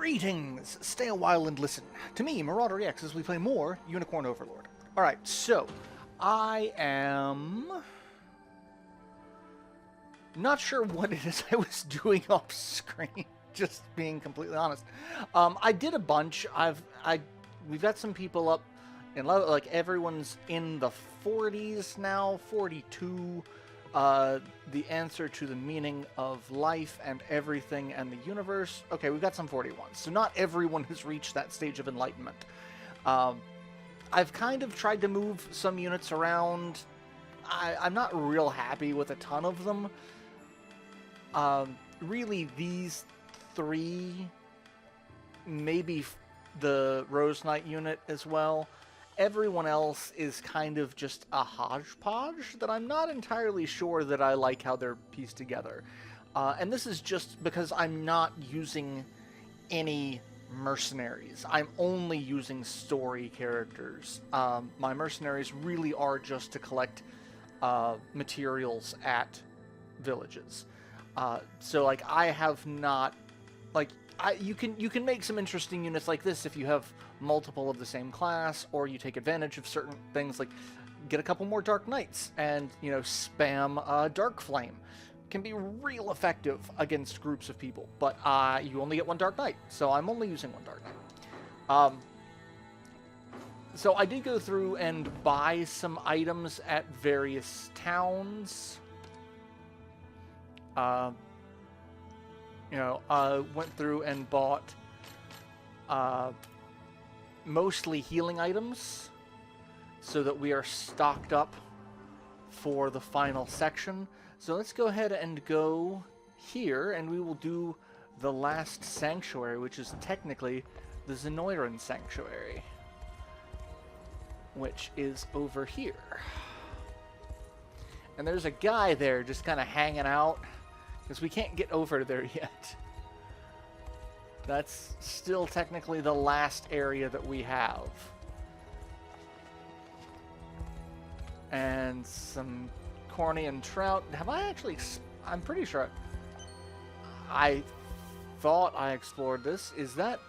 Greetings! Stay a while and listen. To me, Marauderex, as we play more Unicorn Overlord. Alright, so, I am not sure what it is I was doing off screen, just being completely honest. I did a bunch. We've got some people up in level, like everyone's in the 40s now, 42. The answer to the meaning of life and everything and the universe. Okay, we've got some 41s. So not everyone has reached that stage of enlightenment. I've kind of tried to move some units around. I'm not real happy with a ton of them. Really, these three, maybe the Rose Knight unit as well. Everyone else is kind of just a hodgepodge that I'm not entirely sure that I like how they're pieced together. And this is just because I'm not using any mercenaries. I'm only using story characters. My mercenaries really are just to collect materials at villages. So, like, I have not... Like, you can make some interesting units like this if you have multiple of the same class, or you take advantage of certain things, like get a couple more Dark Knights and, you know, spam Dark Flame. Can be real effective against groups of people, but you only get one Dark Knight, so I'm only using one Dark Knight. So I did go through and buy some items at various towns. Went through and bought mostly healing items so that we are stocked up for the final section. So let's go ahead and go here, and we will do the last sanctuary, which is technically the Zenoiran Sanctuary, which is over here. And there's a guy there just kind of hanging out, because we can't get over there yet. That's still technically the last area that we have. And some Cornean trout. Have I actually... I'm pretty sure... I thought I explored this. Is that...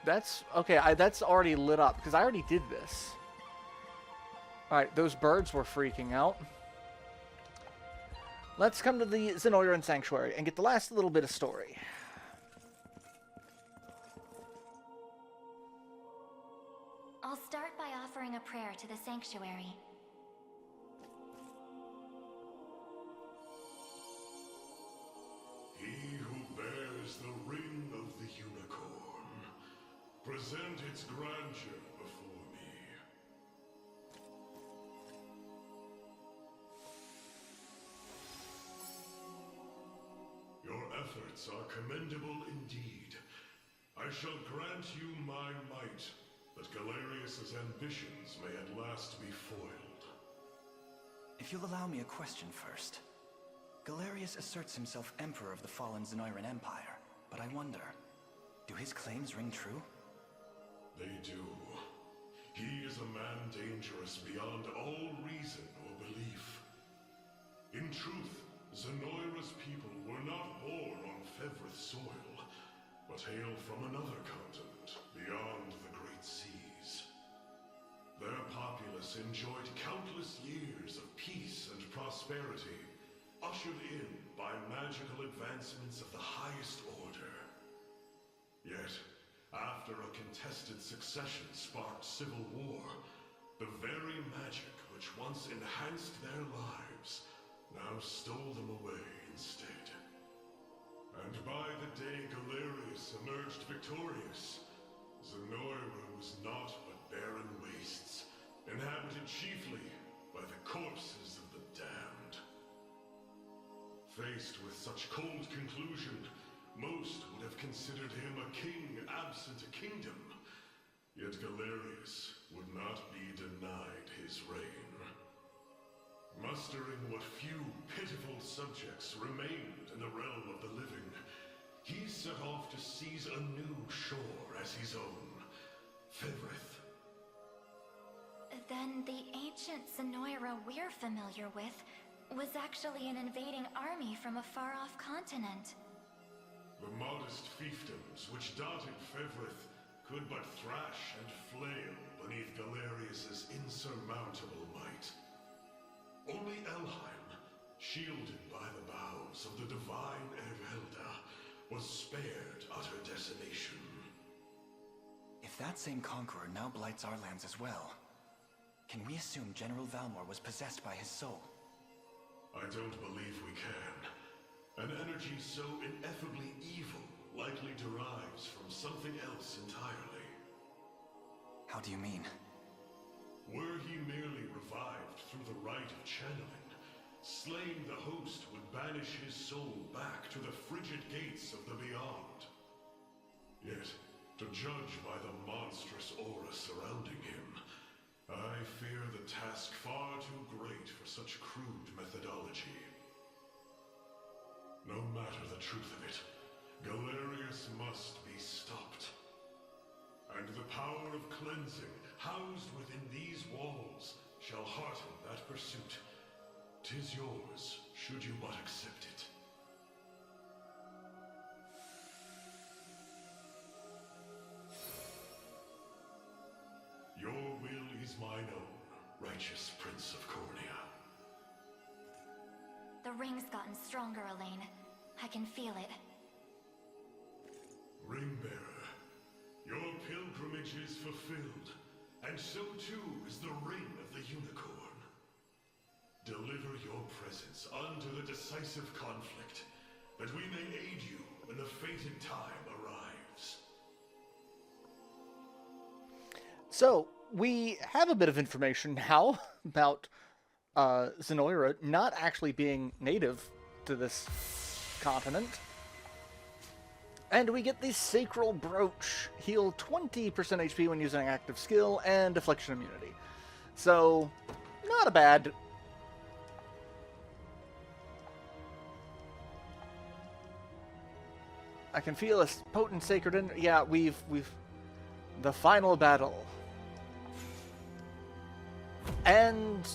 That's... Okay, that's already lit up, because I already did this. Alright, those birds were freaking out. Let's come to the Zenoiran Sanctuary and get the last little bit of story. I'll start by offering a prayer to the sanctuary. He who bears the ring of the unicorn, present its grandeur before me. Your efforts are commendable indeed. I shall grant you my might, that Galerius's ambitions may at last be foiled. If you'll allow me a question first. Galerius asserts himself Emperor of the fallen Zenoiran Empire, but I wonder, do his claims ring true? They do. He is a man dangerous beyond all reason or belief. In truth, Zenoira's people were not born on Fevrith soil, but hail from another continent beyond the Great Seas. Their populace enjoyed countless years of peace and prosperity, ushered in by magical advancements of the highest order. Yet, after a contested succession sparked civil war, the very magic which once enhanced their lives now stole them away instead. And by the day Galerius emerged victorious, Zenoira was naught but barren wastes, inhabited chiefly by the corpses of the damned. Faced with such cold conclusion, most would have considered him a king absent a kingdom. Yet Galerius would not be denied his reign. Mustering what few pitiful subjects remained in the realm of the living, he set off to seize a new shore as his own, Fevrith. Then the ancient Zenoira we're familiar with was actually an invading army from a far-off continent. The modest fiefdoms which dotted Fevrith could but thrash and flail beneath Galerius's insurmountable might. Only Elheim, shielded by the boughs of the divine Ervelda, was spared utter desolation. If that same conqueror now blights our lands as well, can we assume General Valmor was possessed by his soul? I don't believe we can. An energy so ineffably evil likely derives from something else entirely. How do you mean? Were he merely revived through the rite of channeling, slaying the host would banish his soul back to the frigid gates of the beyond. Yet, to judge by the monstrous aura surrounding him, I fear the task far too great for such crude methodology. No matter the truth of it, Galerius must be stopped. And the power of cleansing housed within these walls shall hearten that pursuit. 'Tis yours, should you but accept it. Your will is mine own, righteous Prince of Cornea. The ring's gotten stronger, Elaine. I can feel it. Ringbearer, your pilgrimage is fulfilled, and so too is the ring of the unicorn. Deliver your presence unto the decisive conflict, that we may aid you when the fated time arrives. So, we have a bit of information now about Zenoira not actually being native to this continent. And we get the Sacral Brooch. Heal 20% HP when using active skill and Affliction Immunity. So, not a bad... I can feel a potent sacred... Yeah, we've... The final battle. And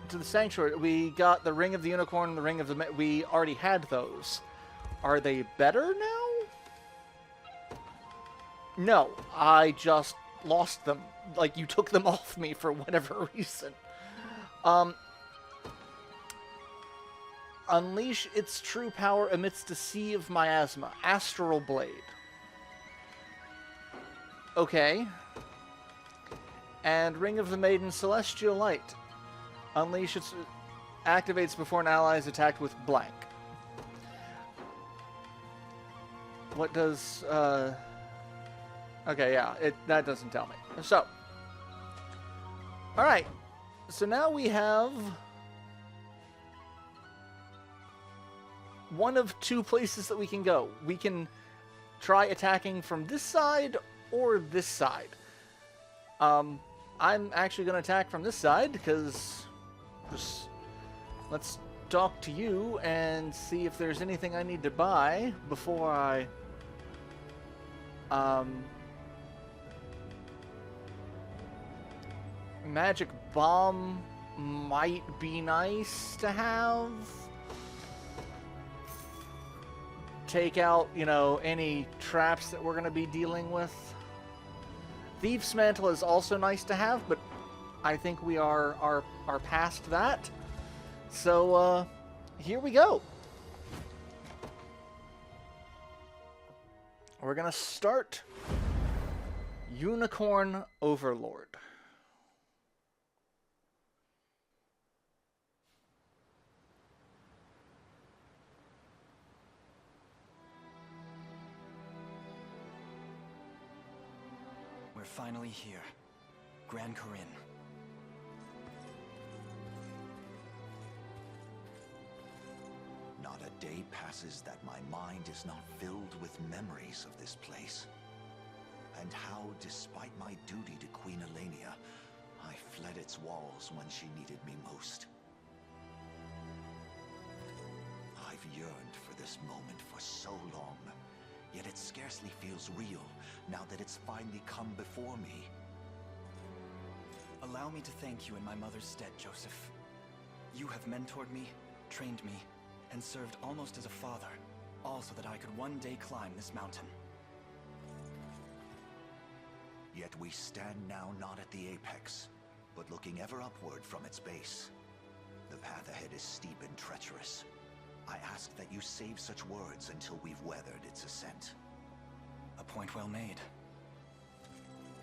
to the Sanctuary, we got the Ring of the Unicorn and the Ring of the... We already had those. Are they better now? No, I just lost them. Like, you took them off me for whatever reason. Unleash its true power amidst a sea of miasma. Astral Blade. Okay. And Ring of the Maiden, Celestial Light. Unleash its... Activates before an ally is attacked with blank. What does... Okay, yeah, that doesn't tell me. So, alright, so now we have one of two places that we can go. We can try attacking from this side or this side. I'm actually going to attack from this side because just let's talk to you and see if there's anything I need to buy before I... Magic Bomb might be nice to have. Take out, you know, any traps that we're going to be dealing with. Thieves' Mantle is also nice to have, but I think we are past that. So, here we go. We're going to start Unicorn Overlord. We're finally here. Gran Corinne. Not a day passes that my mind is not filled with memories of this place. And how, despite my duty to Queen Elenia, I fled its walls when she needed me most. I've yearned for this moment for so long, yet it scarcely feels real now that it's finally come before me. Allow me to thank you in my mother's stead, Joseph. You have mentored me, trained me, and served almost as a father. all so that I could one day climb this mountain. Yet we stand now not at the apex, but looking ever upward from its base. The path ahead is steep and treacherous. I ask that you save such words until we've weathered its ascent. A point well made.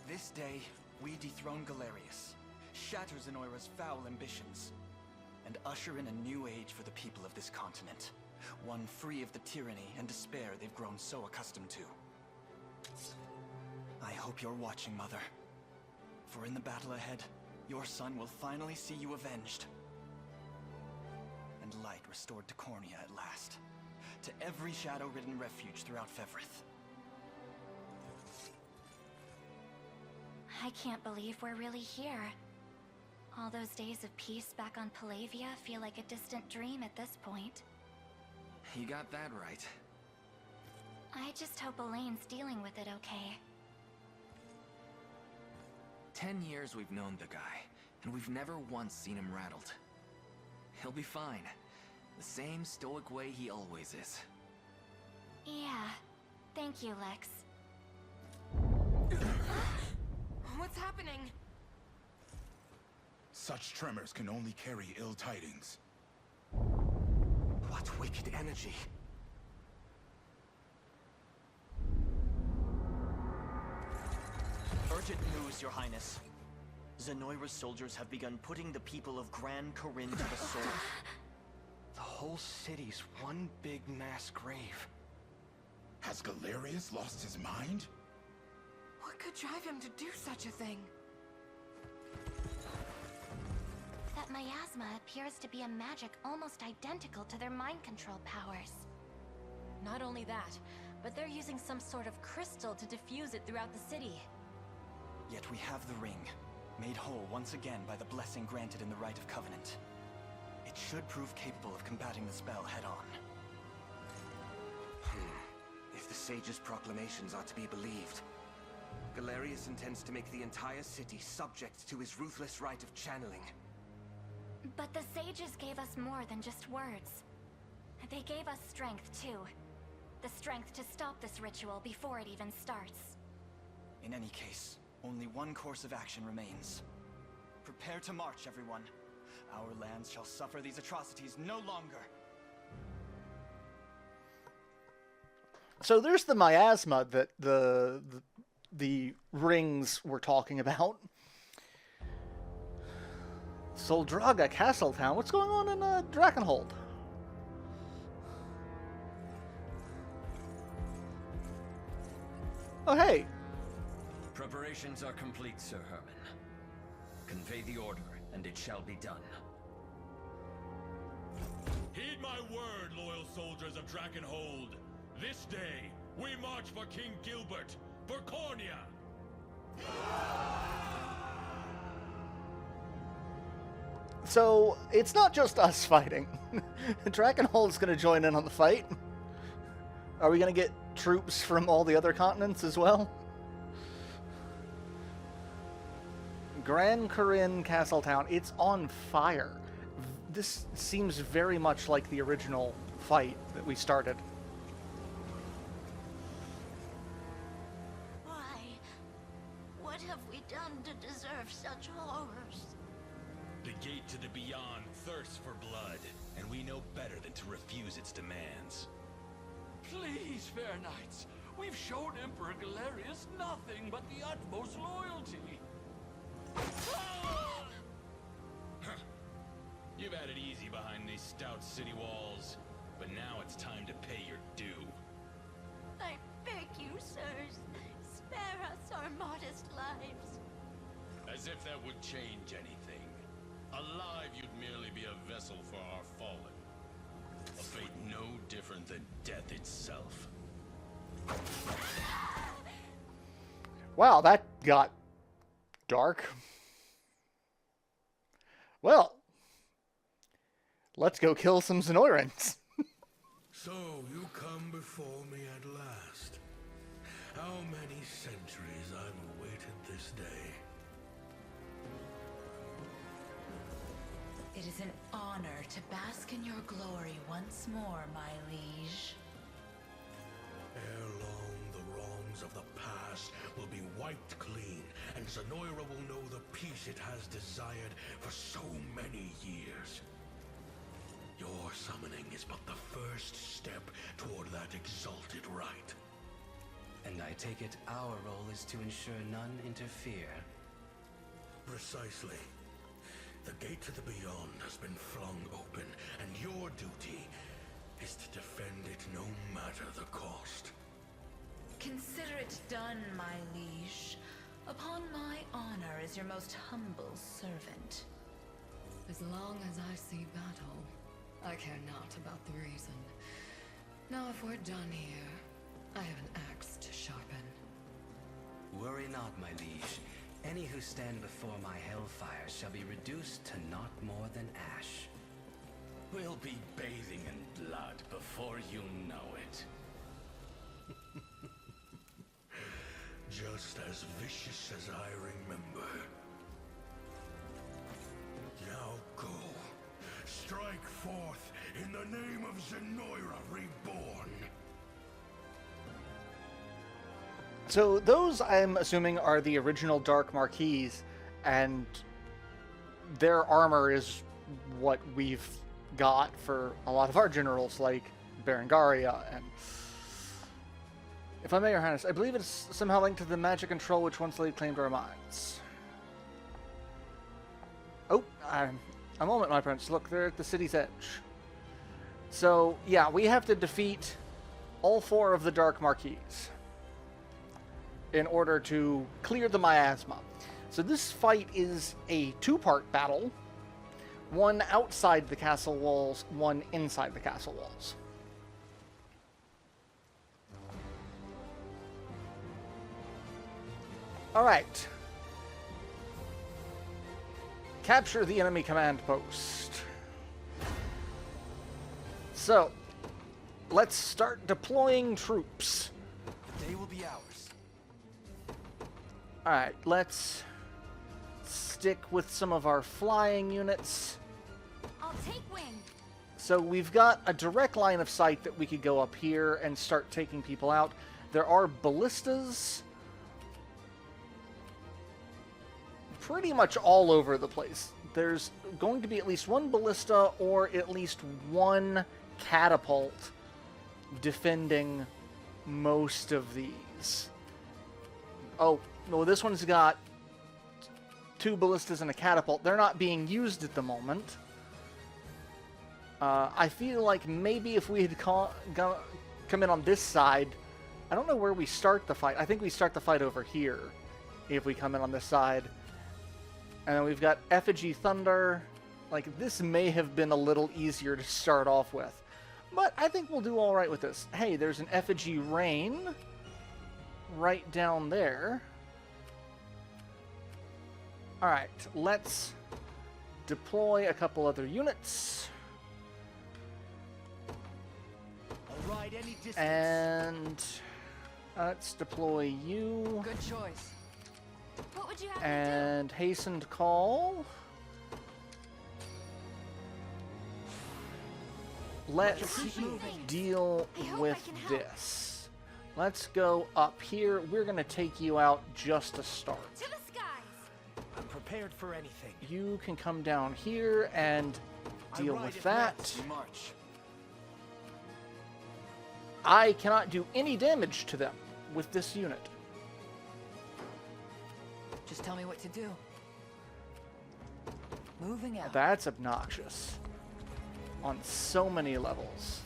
This day, we dethrone Galerius, shatter Zenoira's foul ambitions, and usher in a new age for the people of this continent. One free of the tyranny and despair they've grown so accustomed to. I hope you're watching, Mother. For in the battle ahead, your son will finally see you avenged. And light restored to Cornia at last. To every shadow-ridden refuge throughout Fevrith. I can't believe we're really here. All those days of peace back on Palavia feel like a distant dream at this point. You got that right. I just hope Elaine's dealing with it okay. 10 years we've known the guy, and we've never once seen him rattled. He'll be fine. The same stoic way he always is. Yeah. Thank you, Lex. What's happening? Such tremors can only carry ill tidings. What wicked energy! Urgent news, Your Highness. Zenoira's soldiers have begun putting the people of Gran Corinne to the sword. The whole city's one big mass grave. Has Galerius lost his mind? What could drive him to do such a thing? That miasma appears to be a magic almost identical to their mind control powers. Not only that, but they're using some sort of crystal to diffuse it throughout the city. Yet we have the ring, made whole once again by the blessing granted in the Rite of Covenant. It should prove capable of combating the spell head-on. If the sage's proclamations are to be believed, Galerius intends to make the entire city subject to his ruthless rite of channeling. But the sages gave us more than just words. They gave us strength, too. The strength to stop this ritual before it even starts. In any case, only one course of action remains. Prepare to march, everyone. Our lands shall suffer these atrocities no longer. So there's the miasma that the rings were talking about. Soldraga Castletown. What's going on in Drakenhold? Oh, hey. Preparations are complete, Sir Herman. Convey the order, and it shall be done. Heed my word, loyal soldiers of Drakenhold. This day, we march for King Gilbert, for Cornia! So, it's not just us fighting. Drakenhold's gonna join in on the fight. Are we gonna get troops from all the other continents as well? Gran Corinne Castletown, it's on fire. This seems very much like the original fight that we started. Why? What have we done to deserve such horrors? The gate to the beyond thirsts for blood, and we know better than to refuse its demands. Please, fair knights, we've shown Emperor Galerius nothing but the utmost loyalty. You've had it easy behind these stout city walls, but now it's time to pay your due. I beg you, sirs, spare us our modest lives. As if that would change anything. Alive, you'd merely be a vessel for our fallen. A fate no different than death itself. Wow, that got dark. Well, let's go kill some Zenoirans. So, you come before me at last. How many centuries I've awaited this day. It is an honor to bask in your glory once more, my liege. Ere long, the wrongs of the past will be wiped clean, and Zenoira will know the peace it has desired for so many years. Your summoning is but the first step toward that exalted right. And I take it our role is to ensure none interfere. Precisely. The gate to the beyond has been flung open, and your duty is to defend it no matter the cost. Consider it done, my liege. Upon my honor as your most humble servant. As long as I see battle, I care not about the reason. Now if we're done here, I have an axe to sharpen. Worry not, my liege. Any who stand before my hellfire shall be reduced to not more than ash. We'll be bathing in blood before you know it. Just as vicious as I remember. Now go. Strike forth in the name of Zenoira Reborn. So those, I'm assuming, are the original Dark Marquis, and their armor is what we've got for a lot of our generals, like Berengaria, and if I may, Your Highness, I believe it's somehow linked to the magic control which once laid claim to our minds. Oh, a moment, my prince. Look, they're at the city's edge. So, yeah, we have to defeat all 4 of the Dark Marquis in order to clear the miasma. So this fight is a 2-part battle. One outside the castle walls, one inside the castle walls. Alright. Capture the enemy command post. So, let's start deploying troops. The day will be ours. Alright, let's stick with some of our flying units. I'll take wing. So we've got a direct line of sight that we could go up here and start taking people out. There are ballistas pretty much all over the place. There's going to be at least one ballista or at least one catapult defending most of these. Oh, no, this one's got 2 ballistas and a catapult. They're not being used at the moment. I feel like maybe if we had come in on this side, I don't know where we start the fight. I think we start the fight over here if we come in on this side. And then we've got Effigy Thunder. Like, this may have been a little easier to start off with. But I think we'll do all right with this. Hey, there's an Effigy Rain right down there. Alright, let's deploy a couple other units. I'll ride any distance. And let's deploy you. Good choice. What would you have And hastened call. Let's deal with this. Let's go up here. We're going to take you out just to start. To the skies. I'm prepared for anything. You can come down here and deal with that. March. I cannot do any damage to them with this unit. Just tell me what to do. Moving out. That's obnoxious. On so many levels.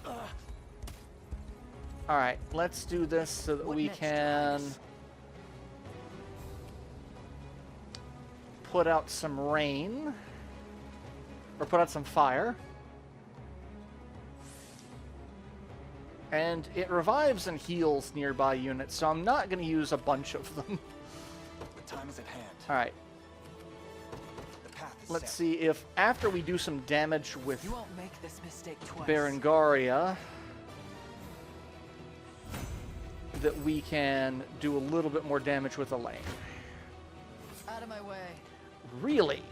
Alright, let's do this so that we can put out some rain. Or put out some fire. And it revives and heals nearby units, so I'm not going to use a bunch of them. The time is at hand. Alright. Let's see if after we do some damage with You won't make this mistake twice. Berengaria, that we can do a little bit more damage with Elaine. Out of my way. Really?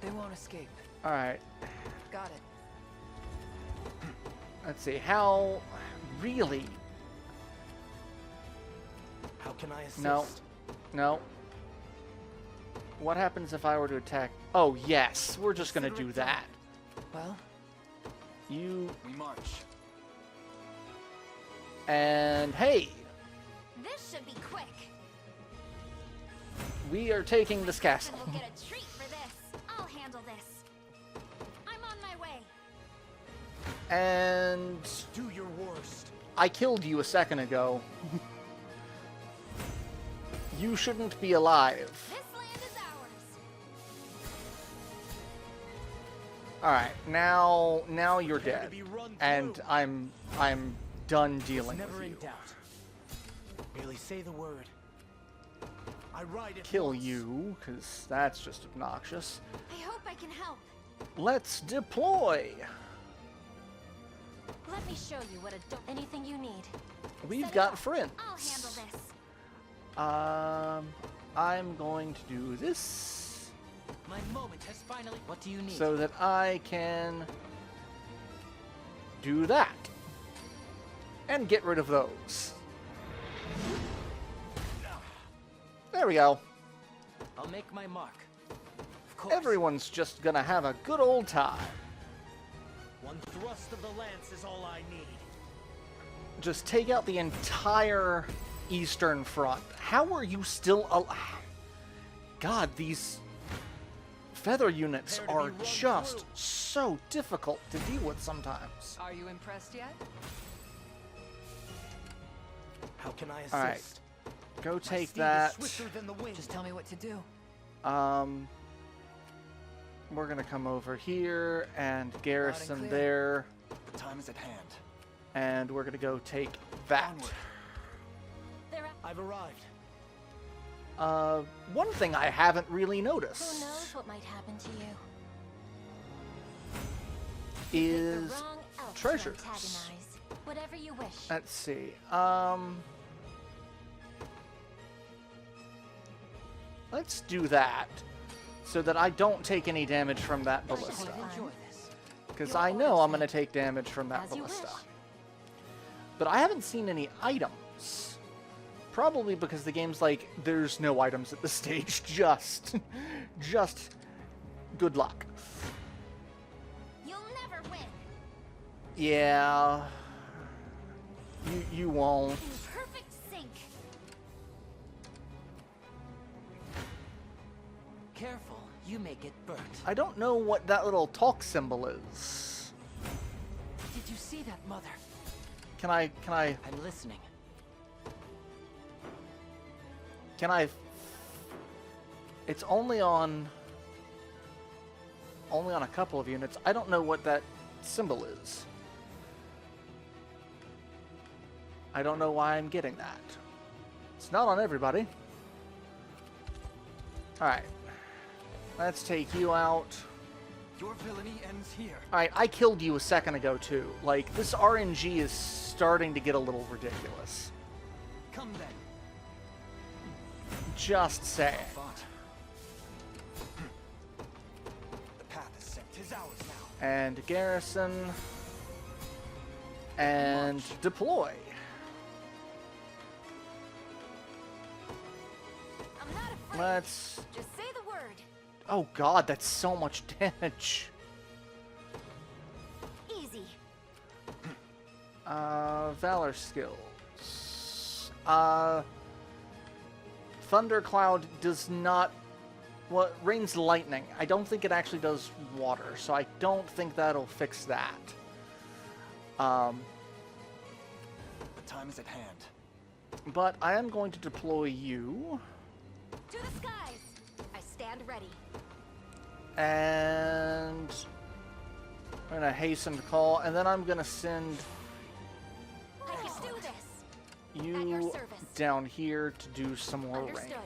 They won't escape. Alright. Got it. Let's see, how... Really? How can I assist? No. No. What happens if I were to attack? Oh, yes. We're just gonna do that. Well? You... We march. And hey! This should be quick. We are taking this castle. We'll get a treat for this. I'll handle this. I'm on my way. And... Do your worst. I killed you a second ago. You shouldn't be alive. This land is ours. Alright, now you're dead. And I'm done dealing Never with in you. doubt. Merely say the word. I ride it Kill once. you, because that's just obnoxious. I hope I can help. Let's deploy! Let me show you what anything you need. We've got friends. I'll handle this. I'm going to do this My moment has finally. What do you need? so that I can do that. And get rid of those. There we go. I'll make my mark. Of course. Everyone's just gonna have a good old time. One thrust of the lance is all I need. Just take out the entire Eastern Front. How are you still alive? God, these feather units are just so difficult to deal with sometimes. Are you impressed yet? How can I assist? All right, go My take steed is that. swifter than the wind. Just tell me what to do. We're gonna come over here and garrison clear. there, The time is at hand. and we're gonna go take that. I've arrived. One thing I haven't really Who noticed knows what might happen to you? is The wrong elf to treasures. antagonize. Whatever you wish. Let's see. Let's do that so that I don't take any damage from that ballista. Because I know I'm going to take damage from that As you ballista. wish. But I haven't seen any items. Probably because the game's like, there's no items at this stage. Just good luck. You'll never win. Yeah. You won't. In perfect sync. Careful, you may get burnt. I don't know what that little talk symbol is. Did you see that, Mother? Can I I'm listening. It's only on a couple of units. I don't know what that symbol is. I don't know why I'm getting that. It's not on everybody. Alright. Let's take you out. Your villainy ends here. Alright, I killed you a second ago too. Like, this RNG is starting to get a little ridiculous. Come then. Just saying. Fought. The path is set. 'Tis ours now. And garrison. And deploy. I'm not afraid. Let's... Just say the word. Oh god, that's so much damage. Easy. Valor skills. Thundercloud does not... Well, rains lightning. I don't think it actually does water, so I don't think that'll fix that. The time is at hand. But I am going to deploy you. To the skies. I stand ready. And I'm gonna hasten to call, and then I'm gonna send I can do this. At your you service. down here to do some more rain. Understood.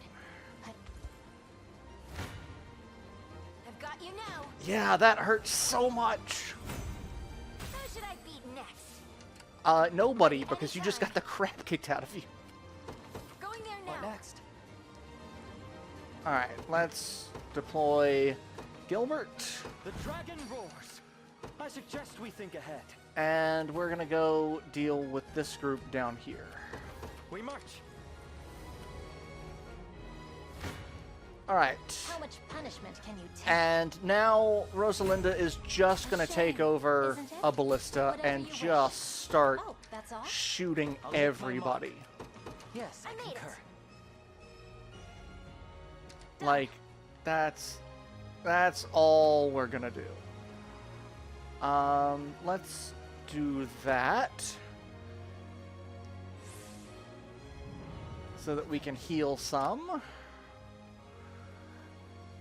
I've got you now. Yeah, that hurts so much. Who should I beat next? Nobody, because you just got the crap kicked out of you. Going there now. What next? Alright, let's deploy Gilbert. The dragon roars. I suggest we think ahead. And we're gonna go deal with this group down here. We march. Alright. How much punishment can you take? And now Rosalinda is just gonna take over isn't it? a ballista Whatever and you wish. just start Oh, that's all? shooting I'll make my mark. everybody. Yes, I made it. concur. Like, that's all we're gonna do. Let's do that. So that we can heal some.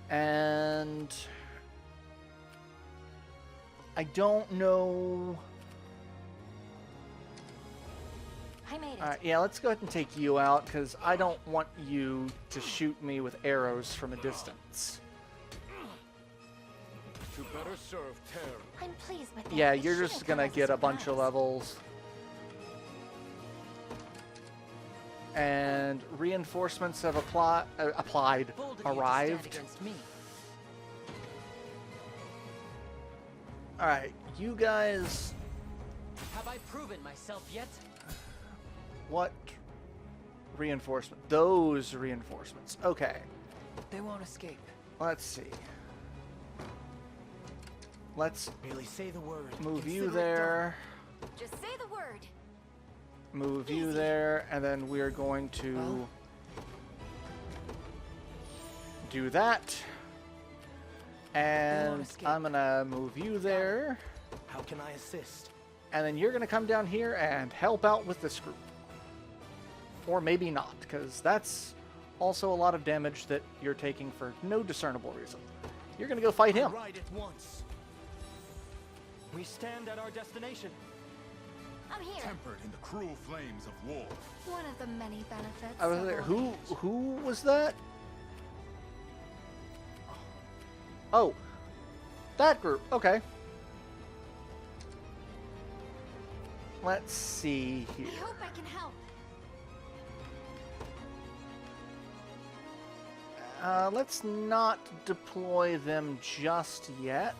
And I don't know. I made it. Alright, yeah, let's go ahead and take you out, because I don't want you to shoot me with arrows from a distance. To better serve terror. I'm pleased with that. Yeah, It you're shouldn't just come gonna as a get a bunch of surprise. levels. And reinforcements have applied, Bold of you to stand arrived. against me. Alright, you guys, Have I proven myself yet? what reinforcement? Those reinforcements. Okay, They won't escape. let's see. Let's Merely say the word. move you Consider it there, Just say the word. move you there, and then we're going to Well. do that. And escape. I'm gonna move you there, done. How can I assist? and then you're gonna come down here and help out with this group. Or maybe not, because that's also a lot of damage that you're taking for no discernible reason. You're gonna go fight him. Right at once. We stand at our destination. I'm here. Tempered in the cruel flames of war. One of the many benefits. I was of there. old age. Who was that? Oh, that group. Okay. Let's see here. I hope I can help. Let's not deploy them just yet.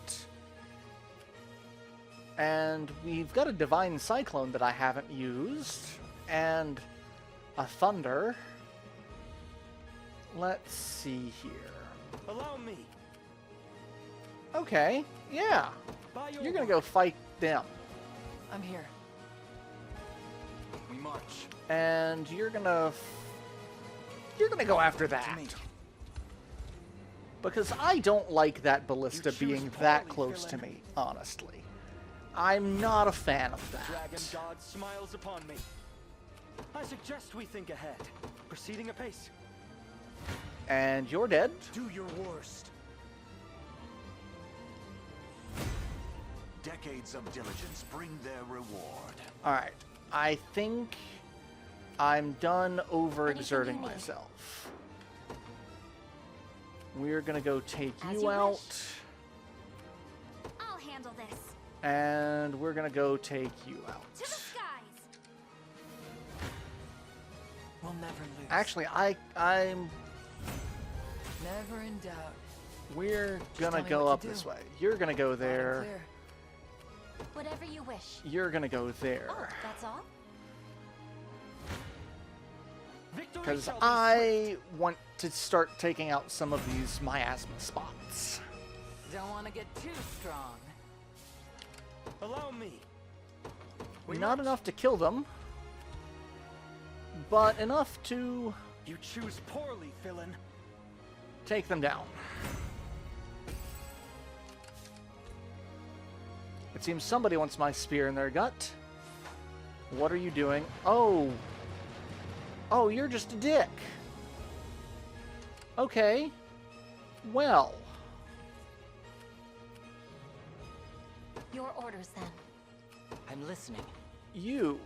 And we've got a Divine Cyclone that I haven't used, and a Thunder. Let's see here. Allow me. Okay, yeah. By your You're gonna word. go fight them. I'm here. We march. And you're gonna go after To that. me. Because I don't like that ballista You choose being that poorly, close to villain. me, honestly. I'm not a fan of Dragon that. God smiles upon me. I suggest we think ahead. Proceeding apace. And you're dead. Do your worst. Decades of diligence bring their reward. Alright, I think I'm done overexerting Anything you need. myself. We're gonna go take As you you out. wish. I'll handle this. And we're gonna go take you out. To the skies. We'll never lose. Actually, I'm Never in doubt. we're gonna tell me go what up to this do. way. You're gonna go Loud and there. clear. Whatever you wish. You're gonna go Oh, there. that's all? Victory Because shall be I want to start taking out some of these miasma spots. Don't want to get too strong. swift. Allow me. We Not march. enough to kill them, but enough to You choose poorly, villain. take them down. It seems somebody wants my spear in their gut. What are you doing? Oh. Oh, you're just a dick. Okay. Well. Your orders then. I'm listening. You.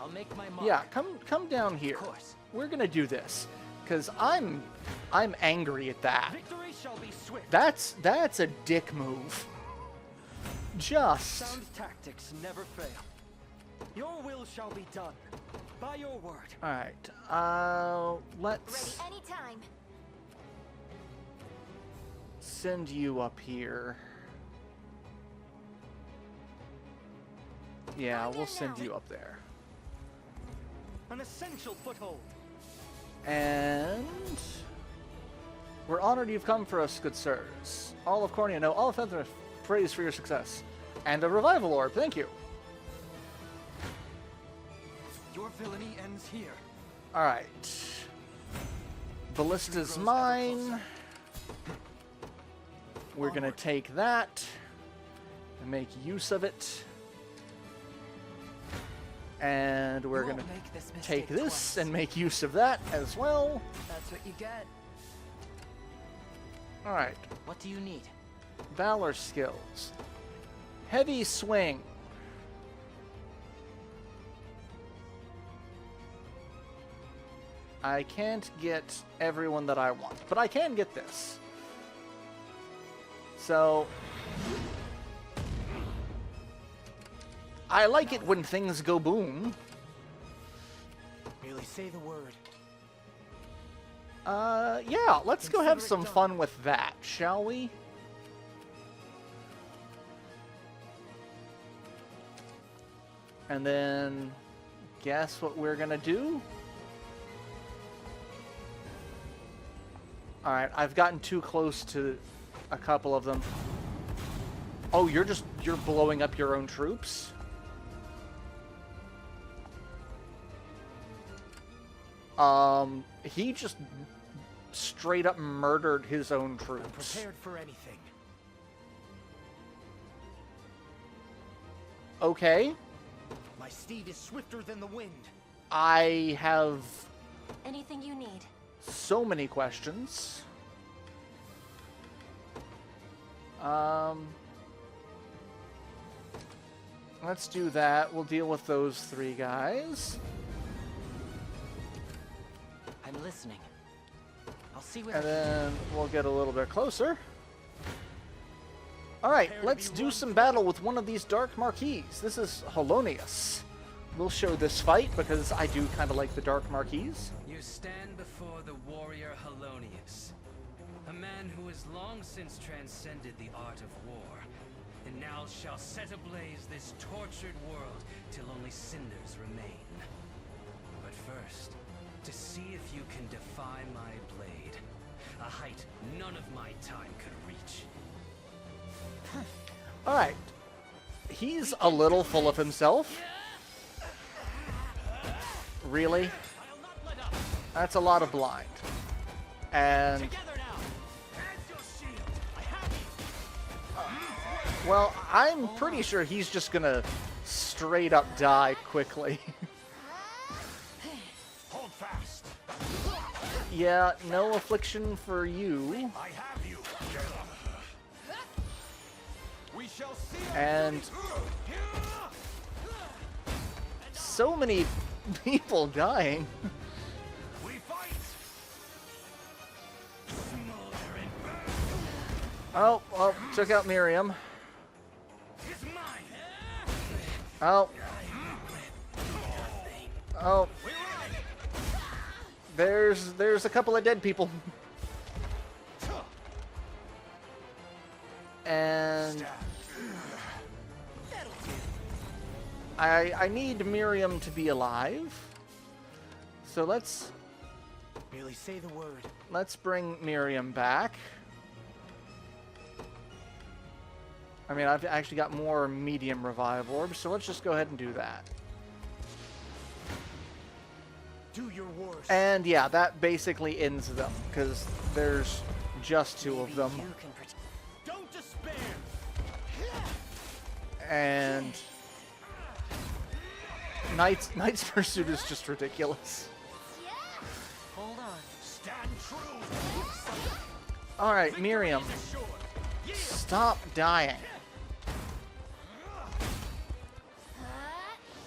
I'll make my mark. Yeah, come down here. Of course. We're gonna do this. Cause I'm angry at that. Victory shall be swift. That's a dick move. Just Sound tactics never fail. Your will shall be done. By your word. alright. Let's Ready anytime. send you up here. Yeah, we'll send you up there. An essential foothold. And we're honored you've come for us, good sirs. All of Cornea know all of Fenrir praise for your success. And a revival orb, thank you. Your villainy ends here. Alright. Ballista's mine. We're gonna take that and make use of it. And we're gonna take this and make use of that as well. That's what you get. Alright. What do you need? Valor skills. Heavy swing. I can't get everyone that I want, but I can get this. So I like it when things go boom. Merely say the word. Yeah, let's go have some fun with that, shall we? And then, guess what we're gonna do? Alright, I've gotten too close to a couple of them. Oh, you're blowing up your own troops? He just straight up murdered his own troops. I'm prepared for anything. Okay. My steed is swifter than the wind. I have Anything you need. so many questions. Let's do that. We'll deal with those three guys. I'm listening. I'll see what. And then we'll get a little bit closer. Alright, let's do some battle with one of these Dark Marquis. This is Holonius. We'll show this fight because I do kind of like the Dark Marquis. You stand before the warrior Holonius, a man who has long since transcended the art of war, and now shall set ablaze this tortured world till only cinders remain. But first, to see if you can defy my blade, a height none of my time could reach. Alright. He's a little full of himself. Really? That's a lot of blind. And well, I'm pretty sure he's just gonna straight up die quickly. Hold fast. Yeah, no affliction for you. I have you. We shall see. And so many people dying. We fight. Oh, well, took out Miriam. Oh. Oh. There's a couple of dead people. And I need Miriam to be alive. So let's merely say the word. Let's bring Miriam back. I mean, I've actually got more medium revive orbs, so let's just go ahead and do that. Do your worst. And yeah, that basically ends them, because there's just two of them. Don't despair. And Knight's Pursuit is just ridiculous. Hold on. Stand true. Alright, Miriam. Stop dying.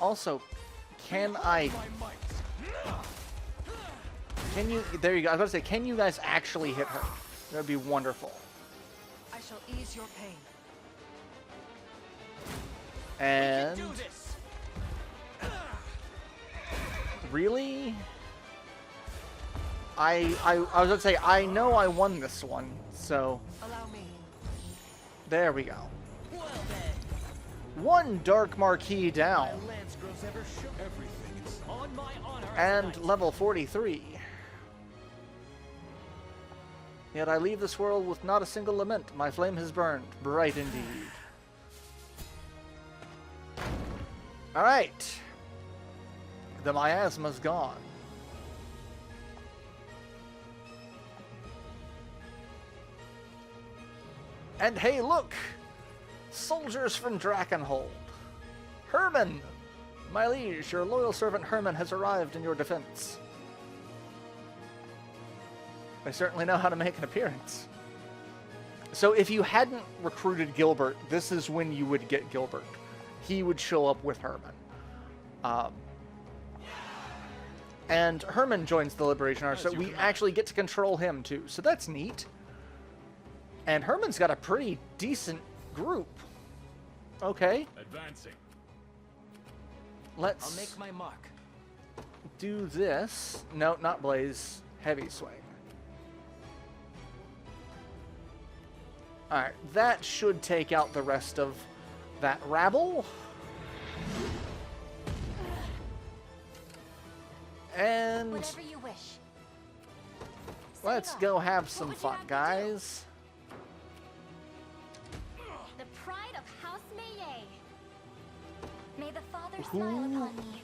Also, can you, there you go, I was about to say, can you guys actually hit her? That would be wonderful. I shall ease your pain. And really? I was going to say, I know I won this one, so. Allow me. There we go. One Dark Marquis down. And level 43. Yet I leave this world with not a single lament. My flame has burned. Bright indeed. Alright. The miasma's gone. And hey, look! Soldiers from Drakenhold. Herman! My liege, your loyal servant Herman has arrived in your defense. I certainly know how to make an appearance. So if you hadn't recruited Gilbert, this is when you would get Gilbert. He would show up with Herman. And Herman joins the Liberation Army, so we actually get to control him too. So that's neat. And Herman's got a pretty decent group. Okay. Advancing. Let's I'll make my mark. do this. No, not Blaze. Heavy swing. Alright, that should take out the rest of that rabble. And Whatever you wish. let's go have some fun, guys. The pride of House Maye. May the Father Who? smile upon me.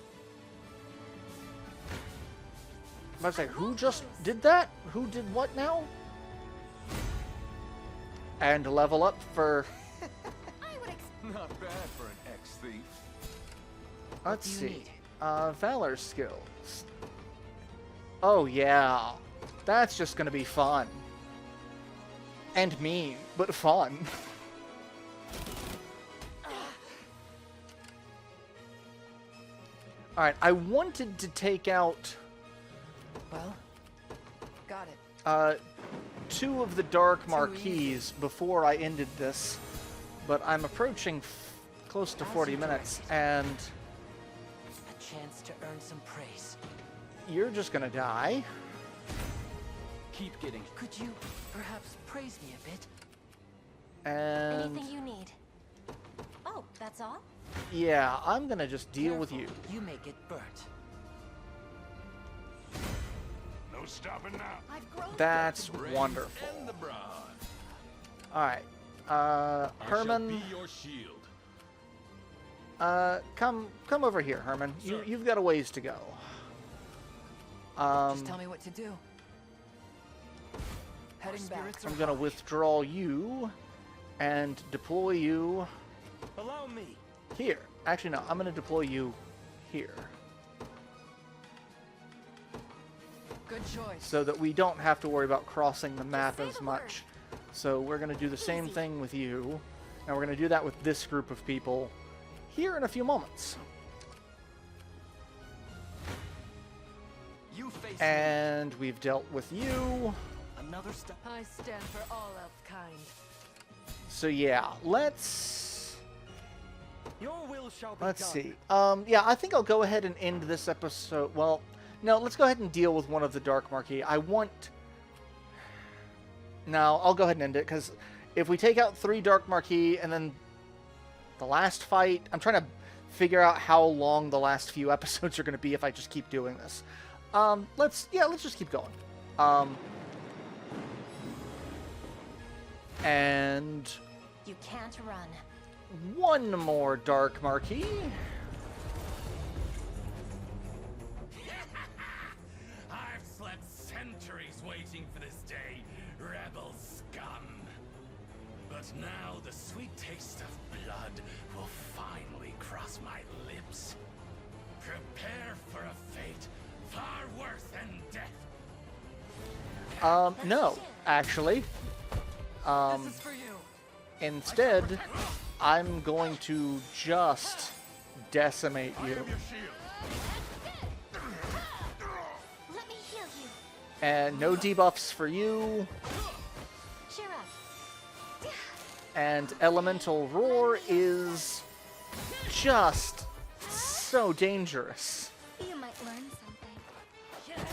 I was like, who just did that? Who did what now? And level up for... Not bad for an ex-thief. Let's see. Valor skills. Oh, yeah. That's just gonna be fun. And mean, but fun. Alright, I wanted to take out... Well, got it. 2 of the Dark Marquis before I ended this, but I'm approaching close to 40 minutes, and... A chance to earn some praise. You're just gonna die. Keep getting. Could you perhaps praise me a bit? And... Anything you need. Oh, that's all? yeah, I'm gonna just deal with you. You may get burnt. No stopping now. That's wonderful. Alright. Herman... Be your shield. Come over here, Herman. You've got a ways to go. Just tell me what to do. Heading back. I'm gonna withdraw you and deploy you Allow me. here. Actually, no. I'm gonna deploy you here. Good choice. So that we don't have to worry about crossing the map as much. So we're gonna do the same thing with you. And we're gonna do that with this group of people here in a few moments. You face And we've dealt with you. another step. I stand for all elf-kind. So yeah, let's Your will shall be see. done. Yeah, I think I'll go ahead and end this episode. Well, no, let's go ahead and deal with one of the Dark Marquis. No, I'll go ahead and end it, because if we take out 3 Dark Marquis and then the last fight, I'm trying to figure out how long the last few episodes are going to be if I just keep doing this. Let's just keep going. And You can't run. one more Dark Marquis. I've slept centuries waiting for this day, rebel scum. But now the sweet taste of blood will finally cross my lips. Prepare for a fate far worse than death. No, actually. This is for you. Instead, I'm going to just decimate you. Let me heal you. And no debuffs for you. Cheer up. And Elemental Roar is just so dangerous. You might learn something.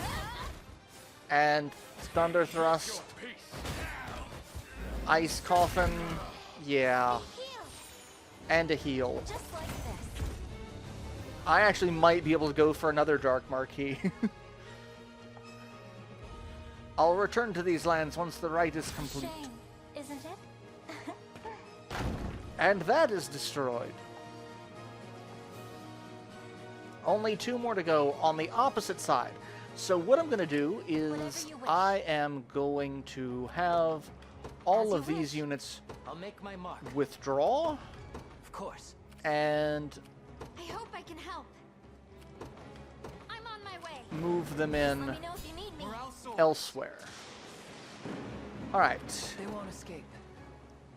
And Thunder Thrust, Ice Coffin, Yeah. And a heal. Just like this. I actually might be able to go for another Dark Marquee. I'll return to these lands once the rite is complete. Shame, isn't it? And that is destroyed. Only 2 more to go on the opposite side. So what I'm going to do is I am going to have all of these units I'll make my mark. withdraw. Of course. And I hope I can help. I'm on my way. move them in Let me know if you need me. elsewhere. Alright. They won't escape.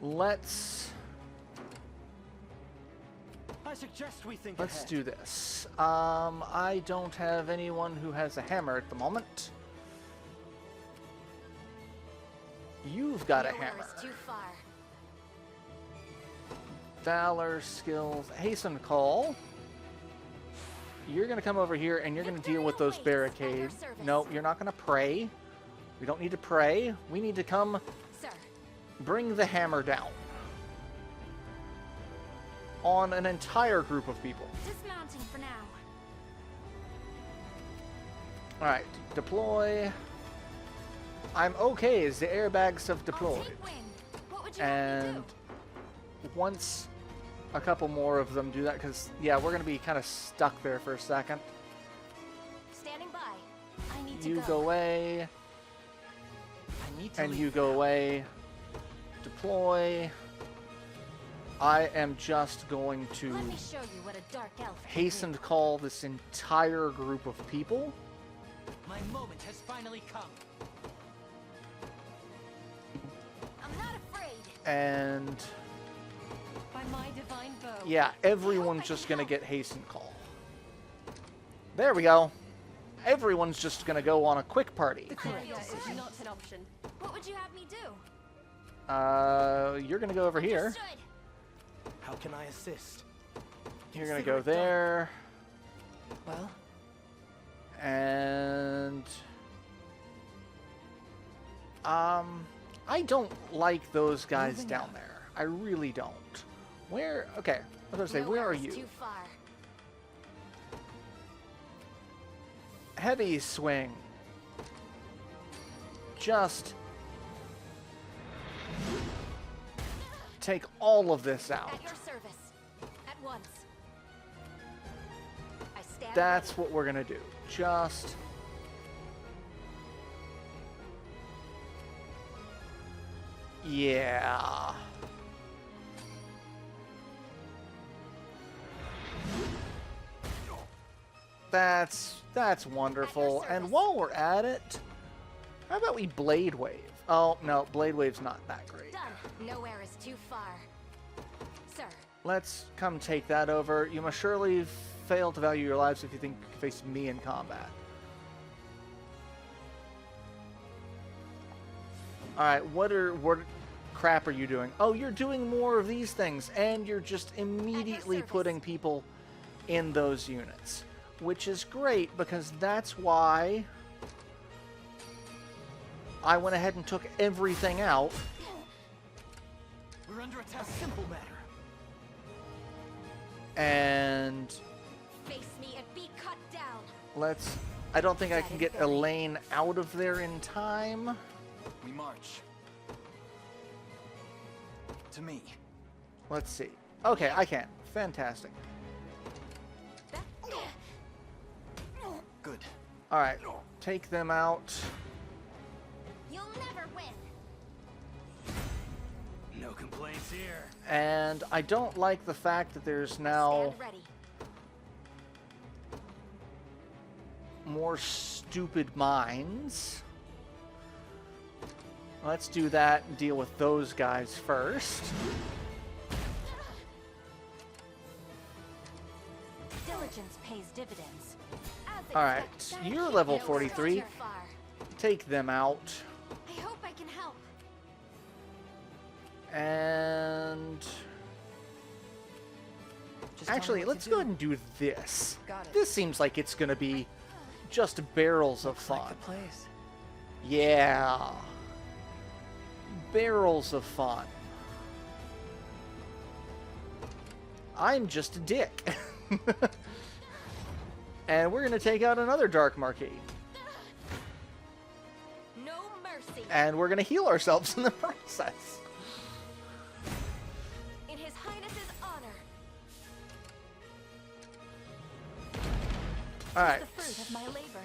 Let's I suggest we think Let's ahead. do this. I don't have anyone who has a hammer at the moment. You've got a Nowhere hammer. is too far. Valor, skills, hasten call. You're going to come over here and you're going to deal with those barricades. No, you're not going to pray. We don't need to pray. We need to come Sir. bring the hammer down on an entire group of people. Dismounting for now. Alright, deploy. I'm okay as the airbags have I'll deployed. take wing. What would you have me And do? once a couple more of them do that, because, yeah, we're going to be kind of stuck there for a second. Standing by. I need to You go. go away, I need to and leave you go now. away. Deploy. I am just going to Let me show you what a dark elf can hasten do. to call this entire group of people. My moment has finally come. I'm not afraid. And By my divine bow. yeah, everyone's just going to get hasten call. There we go. Everyone's just going to go on a quick party. Failure is not an option. What would you have me do? You're going to go over here. Understood. How can I assist? You're going to go there. Well, And I don't like those guys Moving down on. there. I really don't. Where? Okay, I was gonna say, where Nowhere are is you? Too far. Heavy swing. Just take all of this out. At your service. At once. I stand That's ready. what we're gonna do. Just yeah. That's wonderful. And while we're at it, how about we Blade Wave? Oh no, Blade Wave's not that great. Done. Nowhere is too far. Sir. Let's come take that over. You must surely fail to value your lives if you think you can face me in combat. Alright, what crap are you doing? Oh, you're doing more of these things, and you're just immediately putting people in those units. Which is great, because that's why I went ahead and took everything out. we're under attack. A simple matter. And Face me and be cut down. let's... I don't think I can get Elaine out of there in time. We march. To me. Let's see. Okay, I can. Fantastic. Good. Alright, take them out. You'll never win. No complaints here. And I don't like the fact that there's now Stand ready. more stupid mines. Let's do that and deal with those guys first. Diligence pays dividends. As Alright, expected. you're level Nowhere 43. too far. Take them out. I hope I can help. And... Just tell me actually, what let's to go do. ahead and do this. Got it. This seems like it's going to be just barrels of fun. Like the place. Yeah. Barrels of fun. I'm just a dick. And we're going to take out another Dark Marquis. No mercy. And we're going to heal ourselves in the process. In His Highness's honor. Alright. The fruit of my labor.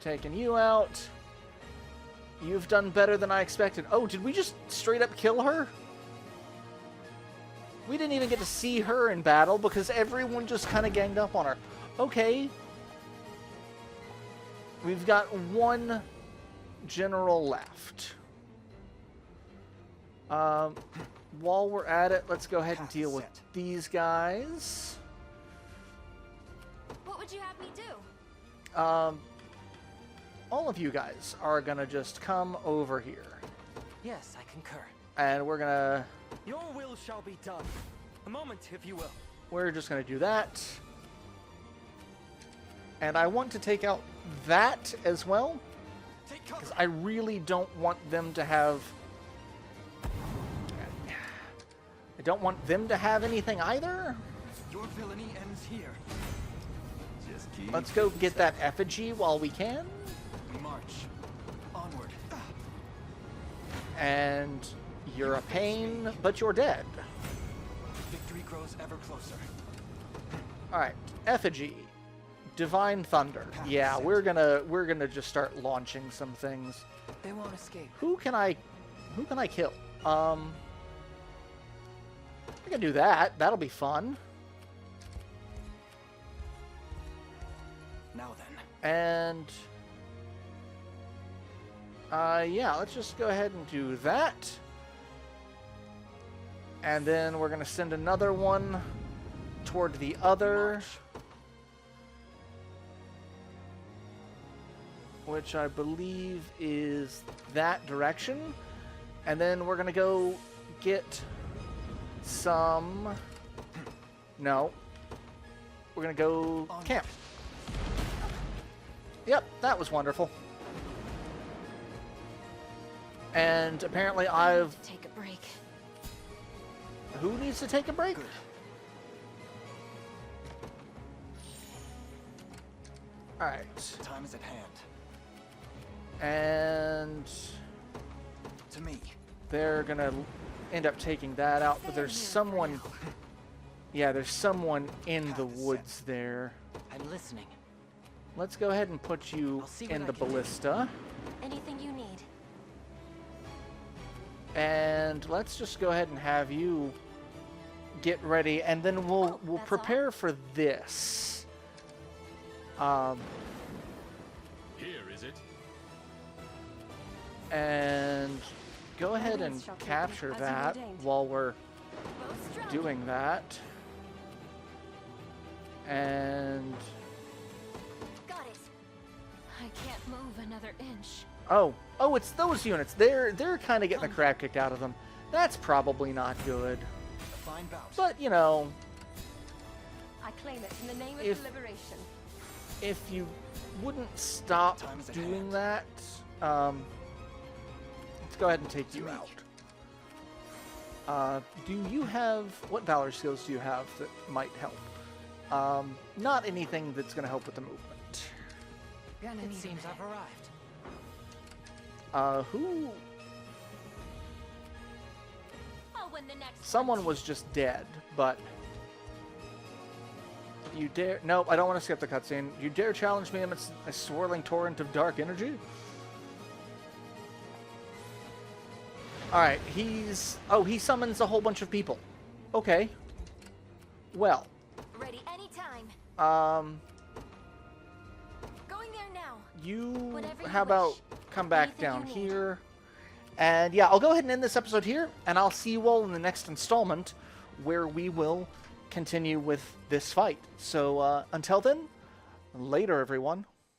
Taking you out. You've done better than I expected. Oh, did we just straight up kill her? We didn't even get to see her in battle because everyone just kind of ganged up on her. Okay. We've got one general left. While we're at it, let's go ahead and deal with these guys. What would you have me do? All of you guys are gonna just come over here. Yes, I concur. And we're gonna... Your will shall be done. A moment, if you will. We're just gonna do that. And I want to take out that as well. Because I really don't want them to have... I don't want them to have anything either. Your villainy ends here. Just keep... Let's go get that effigy while we can. We march. Onward. And you're a pain, but you're dead. Victory grows ever closer. Alright, effigy. Divine Thunder. Yeah, we're gonna just start launching some things. They won't escape. Who can I kill? I can do that. That'll be fun. Now then. And yeah, let's just go ahead and do that. And then we're gonna send another one toward the other. Which I believe is that direction. And then we're going to go get some... No. We're going to go camp. Yep, that was wonderful. And apparently I've... Take a break. Who needs to take a break? Good. Alright. Time is at hand. And to me, they're gonna end up taking that out, but there's someone. Yeah, there's someone in the woods there. I'm listening. Let's go ahead and put you in the ballista. Anything you need. And let's just go ahead and have you get ready, and then we'll prepare for this. Here is it. And go ahead and capture that while we're doing that. And got it. I can't move another inch. oh, it's those units. They're kind of getting the crap kicked out of them. That's probably not good. A fine bout. But you know, I claim it in the name of deliberation. If you wouldn't stop doing that, let's go ahead and take you out. Do you have... What Valor skills do you have that might help? Not anything that's going to help with the movement. It seems I've arrived. Who... I'll win the next Someone was just dead, but... You dare... Nope, I don't want to skip the cutscene. You dare challenge me amidst a swirling torrent of dark energy? Alright, he's... Oh, he summons a whole bunch of people. Okay. Well. Ready anytime. Going there now. How about come back down here? And yeah, I'll go ahead and end this episode here, and I'll see you all in the next installment, where we will continue with this fight. So, until then, later, everyone.